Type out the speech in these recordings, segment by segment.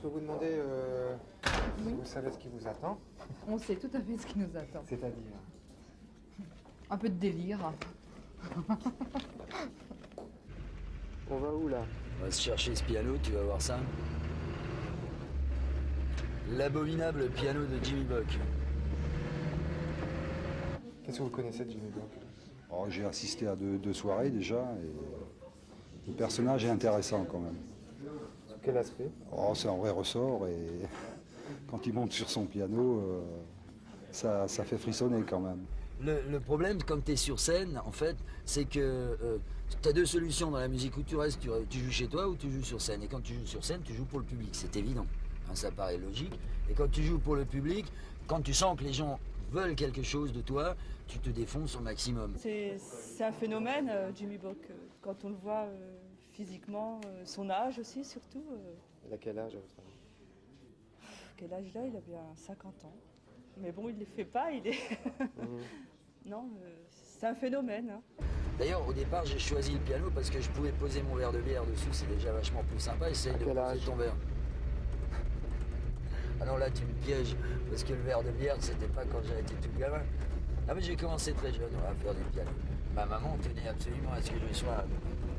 peux vous demander si vous savez ce qui vous attend? On sait tout à fait ce qui nous attend. C'est-à-dire? Un peu de délire. On va où là? On va se chercher ce piano, tu vas voir ça. L'abominable piano de Jimmy Buck. Qu'est-ce que vous connaissez de Jimmy Buck? Oh, j'ai assisté à deux soirées déjà et le personnage est intéressant quand même. Sous quel aspect? Oh, c'est un vrai ressort et quand il monte sur son piano, ça fait frissonner quand même. Le problème, quand tu es sur scène, en fait, c'est que tu as deux solutions dans la musique. Où tu restes, tu joues chez toi ou tu joues sur scène. Et quand tu joues sur scène, tu joues pour le public, c'est évident. Hein, ça paraît logique. Et quand tu joues pour le public, quand tu sens que les gens veulent quelque chose de toi, tu te défonces au maximum. C'est un phénomène, Jimmy Buck. Quand on le voit physiquement, son âge aussi surtout. Il a quel âge à votre avis? Quel âge là? Il a bien 50 ans. Mais bon, il ne les fait pas, il est... Non, c'est un phénomène. Hein. D'ailleurs, au départ, j'ai choisi le piano parce que je pouvais poser mon verre de bière dessus, c'est déjà vachement plus sympa. Essaye de poser ton verre. Ah non, là, tu me pièges, parce que le verre de bière, c'était pas quand j'avais été tout gamin. Ah mais j'ai commencé très jeune à faire du piano. Ma maman tenait absolument à ce que je sois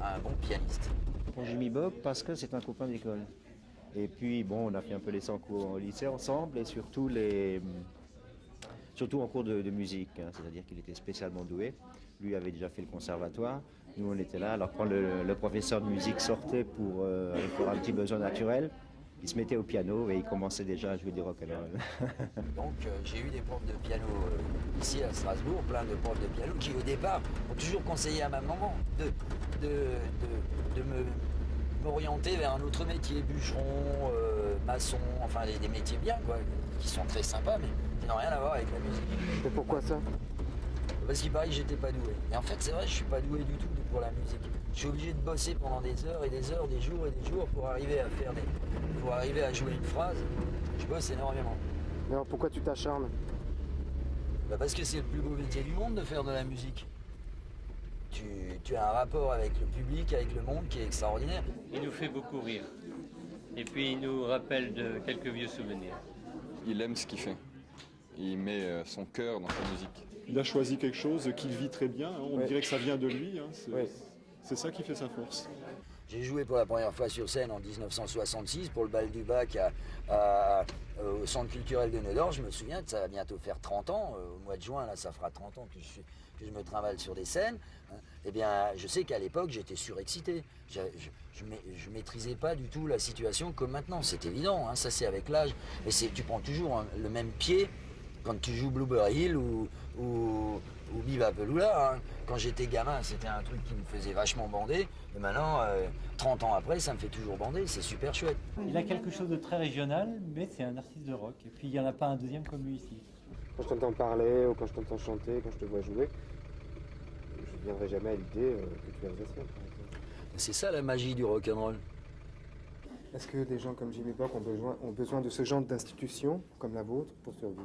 un bon pianiste. Pour Jimmy Buck, parce que c'est un copain d'école. Et puis, bon, on a fait un peu les 100 cours au lycée ensemble, et surtout en cours de musique, hein, c'est-à-dire qu'il était spécialement doué. Lui avait déjà fait le conservatoire, nous on était là. Alors quand le professeur de musique sortait pour un petit besoin naturel, il se mettait au piano et il commençait déjà à jouer du rock'n'roll. Donc j'ai eu des profs de piano ici à Strasbourg, plein de profs de piano qui au départ ont toujours conseillé à ma maman de m'orienter vers un autre métier, bûcheron, maçon, enfin des métiers bien quoi, qui sont très sympas mais qui n'ont rien à voir avec la musique. Et pourquoi ça? Parce qu'il paraît que j'étais pas doué. Et en fait c'est vrai, je suis pas doué du tout pour la musique. Je suis obligé de bosser pendant des heures et des heures, des jours et des jours pour arriver à jouer une phrase. Je bosse énormément. Mais alors pourquoi tu t'acharnes? Parce que c'est le plus beau métier du monde de faire de la musique. Tu as un rapport avec le public, avec le monde qui est extraordinaire. Il nous fait beaucoup rire. Et puis il nous rappelle de quelques vieux souvenirs. Il aime ce qu'il fait. Il met son cœur dans sa musique. Il a choisi quelque chose qu'il vit très bien. Hein. On dirait que ça vient de lui. Hein. C'est ça qui fait sa force. J'ai joué pour la première fois sur scène en 1966 pour le bal du bac au centre culturel de Neudorf. Je me souviens que ça va bientôt faire 30 ans. Au mois de juin, là, ça fera 30 ans que je me trimballe sur des scènes. Hein. Eh bien, je sais qu'à l'époque, j'étais surexcité. Je maîtrisais pas du tout la situation comme maintenant. C'est évident, hein, ça c'est avec l'âge. Mais tu prends toujours le même pied quand tu joues Blueberry Hill ou Bebop. Hein. Quand j'étais gamin, c'était un truc qui me faisait vachement bander. Et maintenant, 30 ans après, ça me fait toujours bander. C'est super chouette. Il a quelque chose de très régional, mais c'est un artiste de rock. Et puis, il n'y en a pas un deuxième comme lui ici. Quand je t'entends parler ou quand je t'entends chanter, quand je te vois jouer, je ne viendrai jamais à l'idée que tu es alsacien. C'est ça la magie du rock'n'roll. Est-ce que des gens comme Jimmy Buck ont besoin de ce genre d'institution comme la vôtre pour survivre?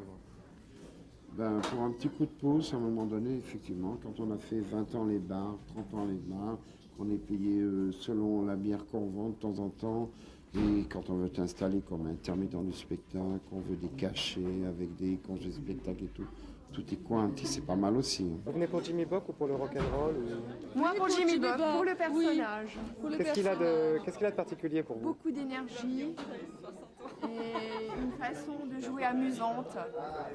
Pour un petit coup de pouce, à un moment donné, effectivement, quand on a fait 20 ans les bars, 30 ans les bars, qu'on est payé selon la bière qu'on vend de temps en temps, et quand on veut t'installer comme intermittent du spectacle, on veut des cachets avec des congés spectacles et tout est cointé, c'est pas mal aussi. Hein. Vous venez pour Jimmy Buck ou pour le rock'n'roll ou... Moi pour Jimmy Buck, pour le personnage. Oui. Qu'est-ce qu'il a de particulier pour vous? Beaucoup d'énergie et une façon de jouer amusante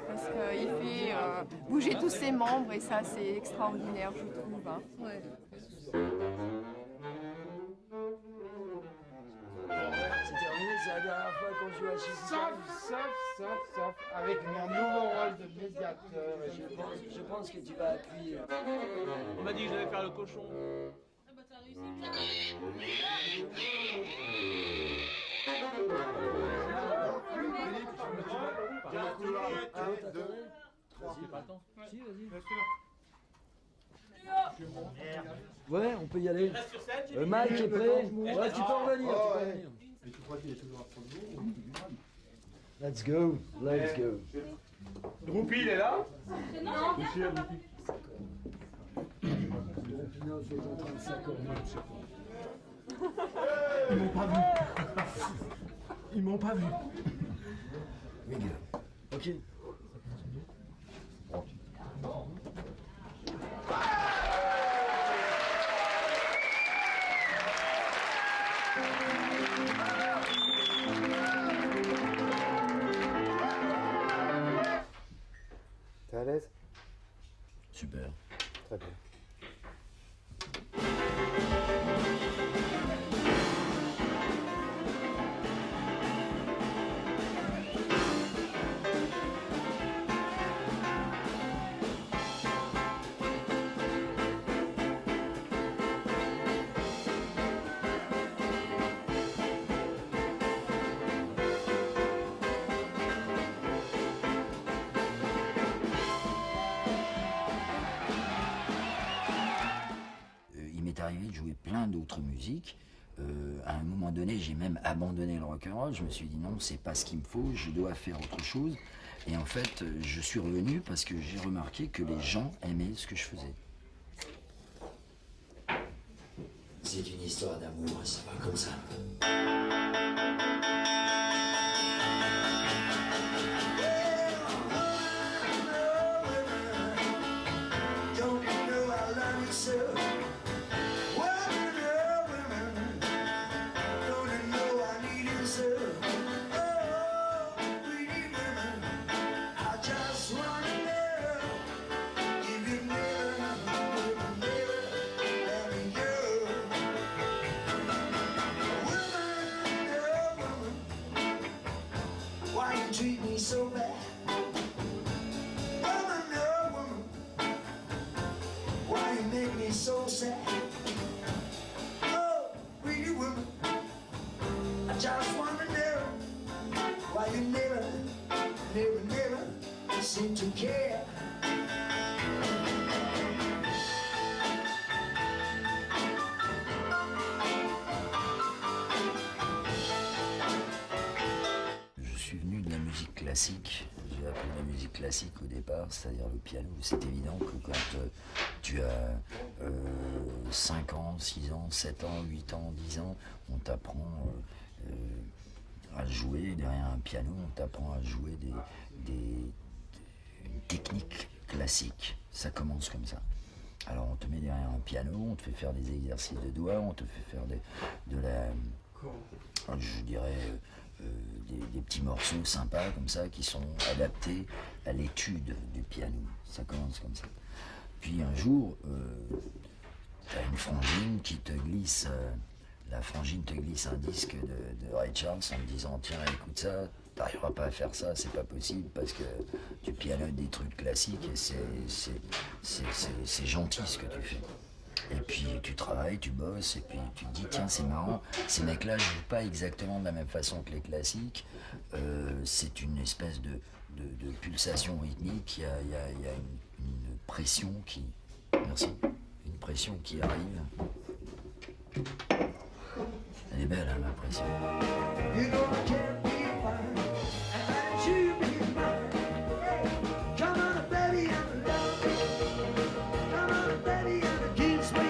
parce qu'il fait bouger tous ses membres et ça c'est extraordinaire je trouve. Hein. Ouais. C'est terminé, c'est la dernière fois qu'on joue à Chicago. Sauf, avec mon nouveau rôle de médiateur. Je pense que tu vas appuyer. On m'a dit que je devais faire le cochon. Ah bah t'as réussi. Si, vas-y. Ouais, on peut y aller. Mike est prêt. Ouais, tu peux revenir. Mais tu crois qu'il est toujours à Strasbourg? Let's go. Droupi, il est là? Non. Ils m'ont pas vu. Ils m'ont pas vu. Miguel. Ok. T'es à l'aise? Super. Très bien. Il m'est arrivé de jouer plein d'autres musiques. À un moment donné, j'ai même abandonné le rock'n'roll. Je me suis dit non, c'est pas ce qu'il me faut, je dois faire autre chose. Et en fait, je suis revenu parce que j'ai remarqué que les gens aimaient ce que je faisais. C'est une histoire d'amour, c'est pas comme ça. Why you treat me so bad? Woman, oh woman, why you make me so sad? Oh, pretty woman, I just wanna know why you never, never, never seem to care. Je suis venu de la musique classique. J'ai appris la musique classique au départ, c'est-à-dire le piano. C'est évident que quand tu as 5 ans, 6 ans, 7 ans, 8 ans, 10 ans, on t'apprend à jouer derrière un piano, on t'apprend à jouer des techniques classiques. Ça commence comme ça. Alors on te met derrière un piano, on te fait faire des exercices de doigts, on te fait faire de la, je dirais, des petits morceaux sympas comme ça qui sont adaptés à l'étude du piano. Ça commence comme ça. Puis un jour, tu as une frangine qui te glisse, la frangine te glisse un disque de Ray Charles en te disant tiens écoute ça, t'arriveras pas à faire ça, c'est pas possible parce que tu pianotes des trucs classiques et c'est gentil ce que tu fais. Et puis tu travailles, tu bosses, et puis tu te dis tiens c'est marrant, ces mecs-là jouent pas exactement de la même façon que les classiques, c'est une espèce de pulsation rythmique, il y a une pression qui... Merci. Une pression qui arrive. Elle est belle hein, ma pression. You know I can't be fine, and I should be mine. Hey, come on, baby, and love me. Come on, baby, and kiss me.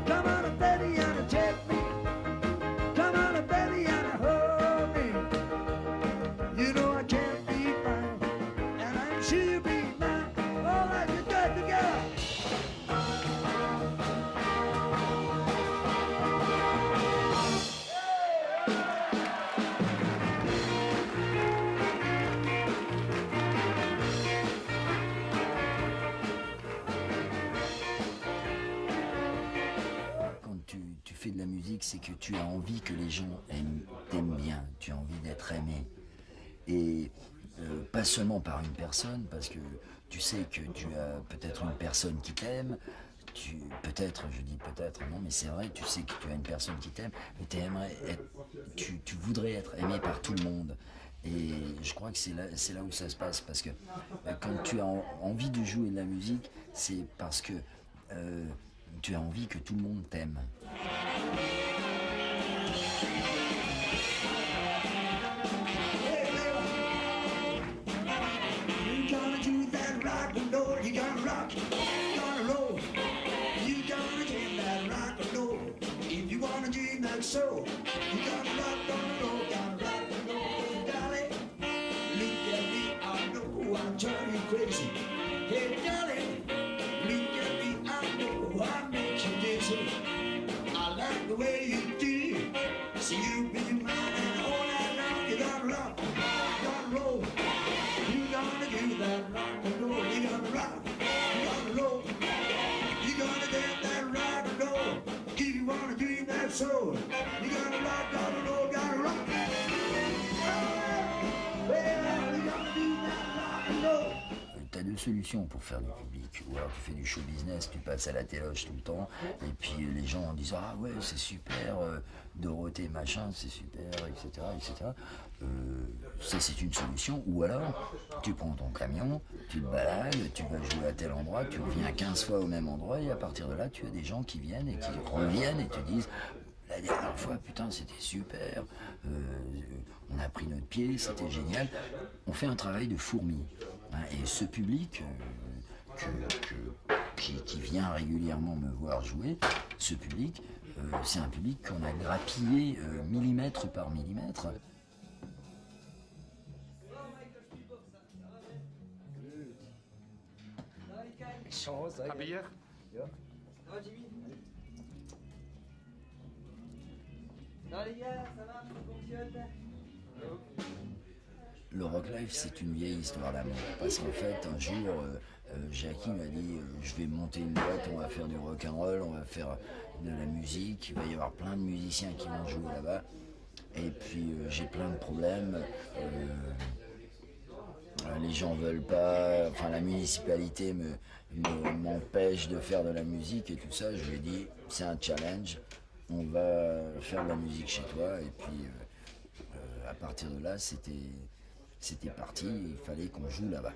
Come on, baby, and take me. Come on, baby, and hold me. You know I can't be fine, and I should be mine. All right, you got together. Tu fais de la musique, c'est que tu as envie que les gens t'aiment bien, tu as envie d'être aimé. Et pas seulement par une personne, parce que tu sais que tu as peut-être une personne qui t'aime, peut-être, je dis peut-être, non mais c'est vrai, tu sais que tu as une personne qui t'aime, mais tu voudrais être aimé par tout le monde. Et je crois que c'est là où ça se passe, parce que quand tu as envie de jouer de la musique, c'est parce que tu as envie que tout le monde t'aime. You gonna do that rock and roll, you gonna rock, you gonna roll, you gonna do that rock and roll. If you wanna do that soul, you gonna rock, gonna roll, gonna rock. soul. You gotta rock, gotta roll, gotta rock. Well, you gotta do that rock and roll. Tu as deux solutions pour faire du public. Ou alors tu fais du show business, tu passes à la téloge tout le temps, et puis les gens disent ah ouais c'est super, Dorothée machin c'est super, etc. etc. Ça c'est une solution. Ou alors tu prends ton camion, tu te balades, tu vas jouer à tel endroit, tu reviens 15 fois au même endroit, et à partir de là tu as des gens qui viennent et qui reviennent et te disent la dernière fois, putain, c'était super, on a pris notre pied, c'était génial. On fait un travail de fourmi. Hein, et ce public qui vient régulièrement me voir jouer, ce public, c'est un public qu'on a grappillé millimètre par millimètre. Javier? Non les gars, ça marche, ça fonctionne. Le rock life, c'est une vieille histoire d'amour. Parce qu'en fait, un jour, Jackie m'a dit je vais monter une boîte, on va faire du rock and roll, on va faire de la musique, il va y avoir plein de musiciens qui vont jouer là-bas. Et puis j'ai plein de problèmes. Les gens veulent pas, enfin la municipalité m'empêche de faire de la musique et tout ça. Je lui ai dit c'est un challenge, on va faire de la musique chez toi. Et puis à partir de là, c'était parti, il fallait qu'on joue là-bas.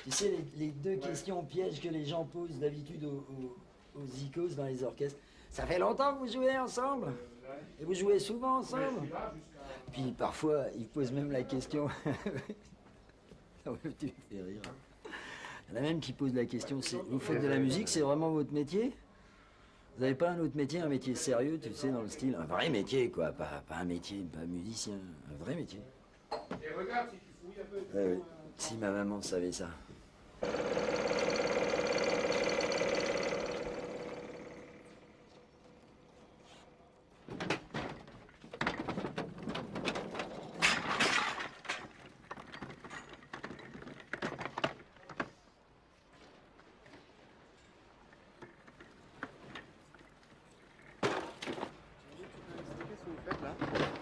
Tu sais, les deux questions pièges que les gens posent d'habitude aux icônes dans les orchestres. Ça fait longtemps que vous jouez ensemble? Et vous jouez souvent ensemble? Puis parfois, ils posent même la question... Tu me fais rire. Il y en a même qui posent la question, vous faites de la musique, c'est vraiment votre métier? Vous n'avez pas un autre métier, un métier sérieux, tu sais, dans le style, un vrai métier, quoi, pas un métier, pas musicien, un vrai métier. Et regarde si tu fouilles un peu. Ouais, oui. Si ma maman savait ça.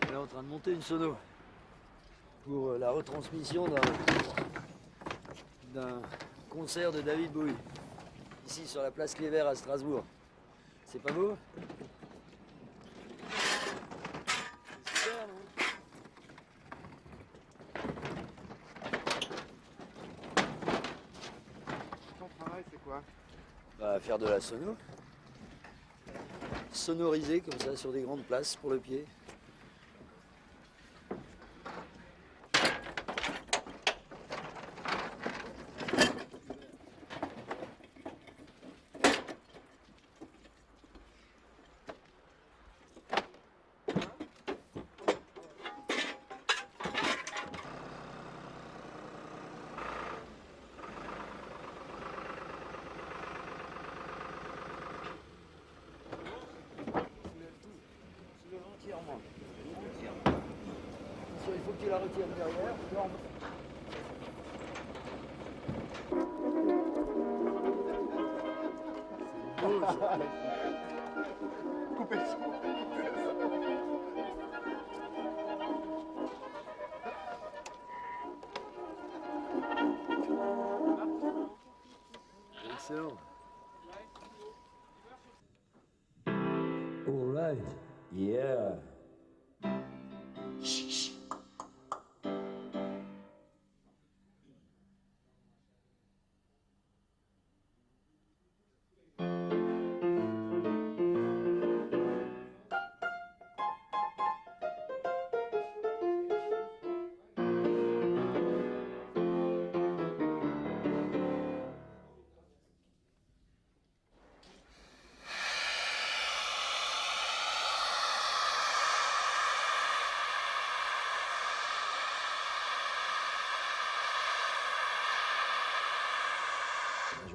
On est en train de monter une sono pour la retransmission d'un concert de David Bowie, ici sur la place Kléber à Strasbourg. C'est pas beau? C'est super, non? Ton travail, c'est quoi? Bah, faire de la sono. Sonoriser comme ça sur des grandes places pour le pied. Entièrement. Il faut que tu la retires derrière. Coupez le son. Excellent. All right. Yeah.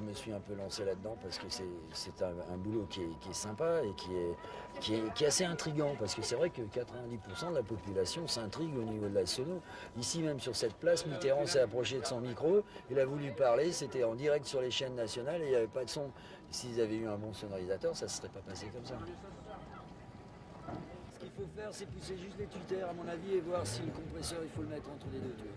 me suis un peu lancé là-dedans parce que c'est un boulot qui est sympa et qui est assez intriguant. Parce que c'est vrai que 90% de la population s'intrigue au niveau de la sono. Ici même sur cette place, Mitterrand s'est approché de son micro, il a voulu parler, c'était en direct sur les chaînes nationales et il n'y avait pas de son. S'ils avaient eu un bon sonorisateur, ça ne se serait pas passé comme ça. Ce qu'il faut faire, c'est pousser juste les tuteurs, à mon avis, et voir si le compresseur, il faut le mettre entre les deux tuyaux.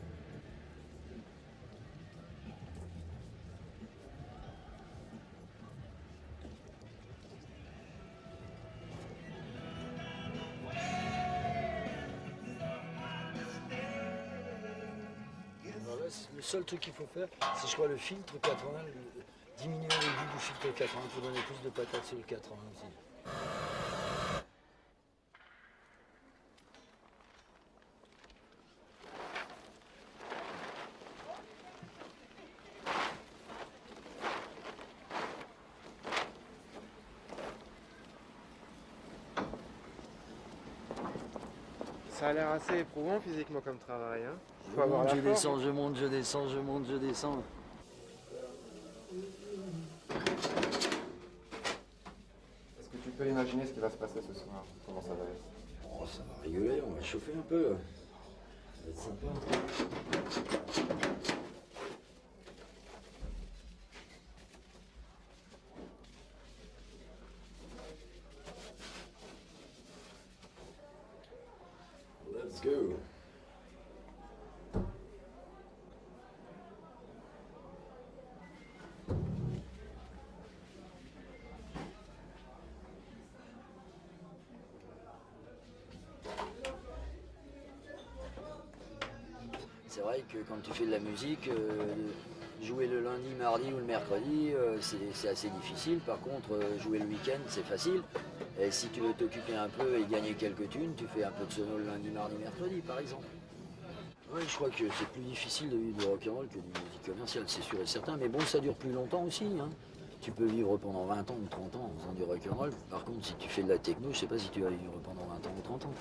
Le seul truc qu'il faut faire, c'est je crois le filtre 80, diminuer le goût du filtre 80 pour donner plus de patates sur le 80 aussi. Ça a l'air assez éprouvant physiquement comme travail. Hein. Je monte, je descends, je monte, je descends, je monte, je descends. Est-ce que tu peux imaginer ce qui va se passer ce soir? Comment ça va être? Oh, ça va rigoler, on va chauffer un peu. Ça va être sympa. Let's go. C'est vrai que quand tu fais de la musique, jouer le lundi, mardi ou le mercredi, c'est assez difficile. Par contre, jouer le week-end, c'est facile. Et si tu veux t'occuper un peu et gagner quelques thunes, tu fais un peu de sono le lundi, mardi, mercredi, par exemple. Oui, je crois que c'est plus difficile de vivre de rock'n'roll que de musique commerciale, c'est sûr et certain. Mais bon, ça dure plus longtemps aussi. Hein. Tu peux vivre pendant 20 ans ou 30 ans en faisant du rock'n'roll. Par contre, si tu fais de la techno, je ne sais pas si tu vas vivre pendant 20 ans ou 30 ans.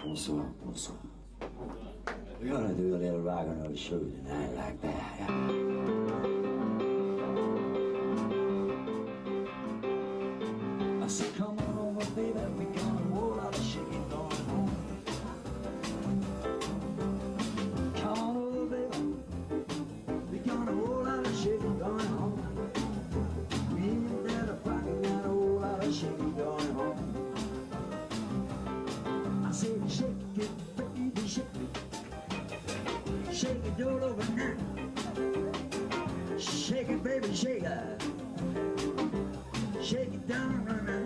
Bonsoir, bonsoir. We're gonna do a little rock and roll show tonight like that. I said, come on over, baby, we got a whole lot of shaking going on. Come on over, baby, we got a whole lot of shaking going on. We ain't there to pocket, got a whole lot of shaking going on. I said, shake it, baby, shake it. Shake it all over now. Shake it, baby, shake it. Shake it down right now.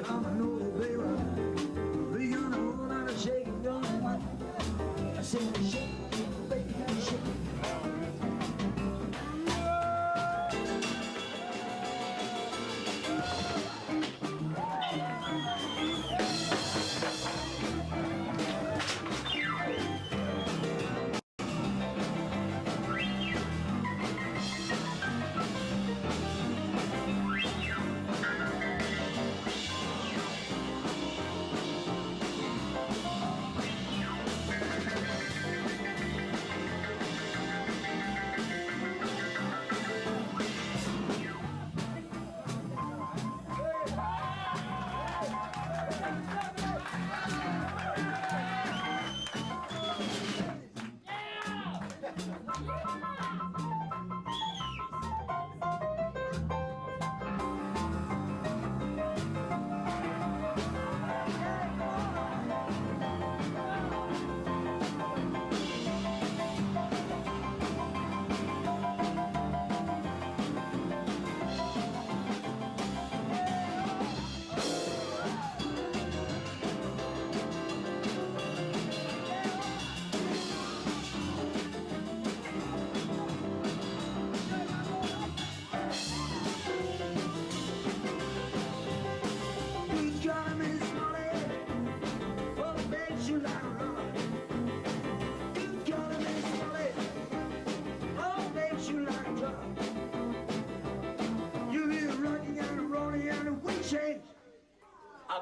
Come on over, baby. We got a whole lot of shaking going on. I said, shake it, baby, shake it.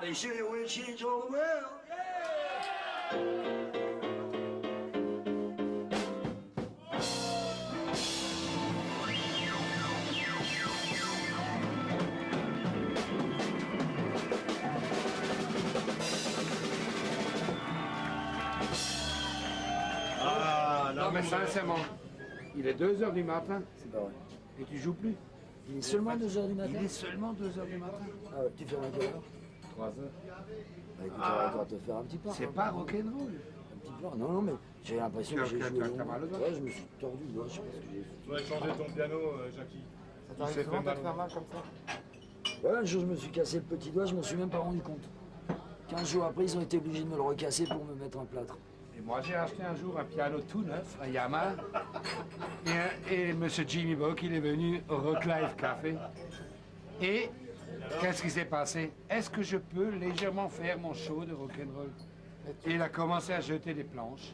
They say it will change all the world. Ah, non, mais sincèrement, il est 2 h du matin. C'est pas vrai. Et tu joues plus. Il est seulement 2 h du matin. Il est seulement 2 h du matin. Ah ouais, tu fermes à quelle heure? 3 h. Bah, écoute, on va encore te faire un petit pas. C'est pas rock'n'roll. Un petit pas. Non, non, mais j'ai l'impression que j'ai joué T'as long. mal au doigt? Ouais, je me suis tordu le doigt, je sais pas ce que j'ai fait. Tu dois changer ton piano, Jackie. Ça t'arrive souvent de te faire mal comme ça? Ouais, un jour je me suis cassé le petit doigt, je m'en suis même pas rendu compte. 15 jours après, ils ont été obligés de me le recasser pour me mettre un plâtre. Et moi, j'ai acheté un jour un piano tout neuf, un Yamaha. Et M. Jimmy Bock, il est venu au Rock Life Café. Et qu'est-ce qui s'est passé? Est-ce que je peux légèrement faire mon show de rock'n'roll? Et il a commencé à jeter des planches.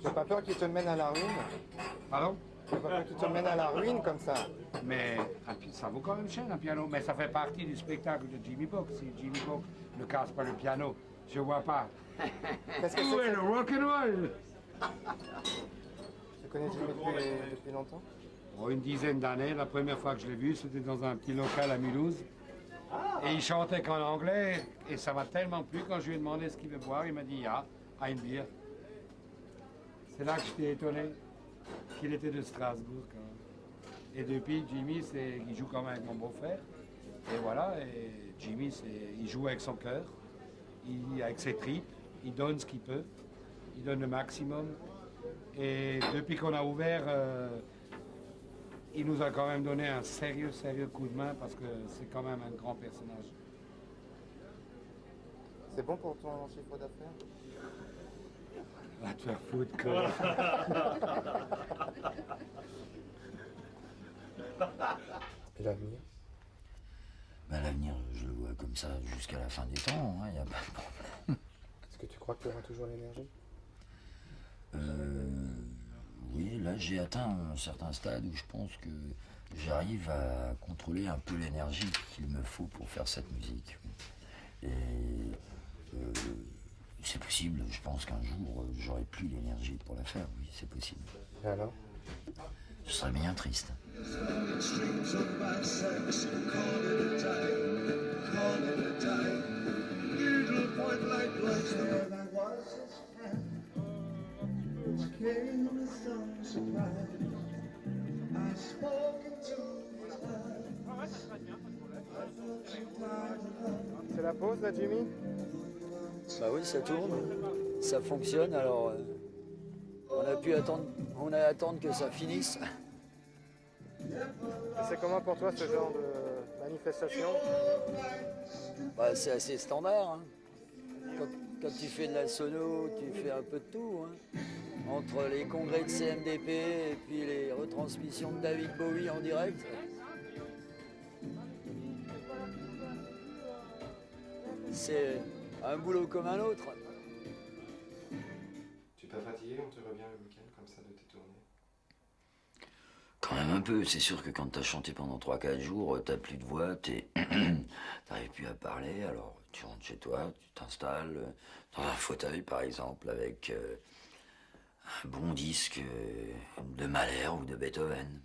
Tu n'as pas peur qu'il te mène à la ruine? Pardon? Tu n'as pas peur qu'il te mène à la ruine comme ça? Mais ça vaut quand même cher un piano, mais ça fait partie du spectacle de Jimmy Bock. Si Jimmy Bock ne casse pas le piano, je vois pas. Qu'est-ce que Où c'est est le rock'n'roll? Tu connais Jimmy depuis longtemps? Oh, une dizaine d'années. La première fois que je l'ai vu, c'était dans un petit local à Mulhouse. Et il chantait qu'en anglais, et ça m'a tellement plu. Quand je lui ai demandé ce qu'il veut boire, il m'a dit « Ja, ein Bier ». C'est là que j'étais étonné qu'il était de Strasbourg quand même. Et depuis, Jimmy, il joue quand même avec mon beau-frère. Et voilà, et Jimmy, il joue avec son cœur, avec ses tripes, il donne ce qu'il peut, il donne le maximum. Et depuis qu'on a ouvert, il nous a quand même donné un sérieux coup de main parce que c'est quand même un grand personnage. C'est bon pour ton chiffre d'affaires? Va te faire foutre, quoi. Et l'avenir? Ben, l'avenir, je le vois comme ça jusqu'à la fin des temps, il n'y a pas de problème. Est-ce que tu crois que tu auras toujours l'énergie? Oui, là j'ai atteint un certain stade où je pense que j'arrive à contrôler un peu l'énergie qu'il me faut pour faire cette musique. Et c'est possible, je pense qu'un jour j'aurai plus l'énergie pour la faire, oui, c'est possible. Et alors? Ce serait bien triste. C'est la pause là, Jimmy? Bah oui, ça tourne, ça fonctionne, alors on a attendre que ça finisse. Et c'est comment pour toi ce genre de manifestation? Bah, c'est assez standard. Hein. Quand tu fais de la sono, tu fais un peu de tout. Hein. Entre les congrès de CMDP et puis les retransmissions de David Bowie en direct. C'est un boulot comme un autre. Tu t'es pas fatigué, on te revient le week-end comme ça de tes tournées? Quand même un peu, c'est sûr que quand t'as chanté pendant 3-4 jours, t'as plus de voix, t'arrives plus à parler, alors tu rentres chez toi, tu t'installes dans un fauteuil par exemple avec un bon disque de Mahler ou de Beethoven.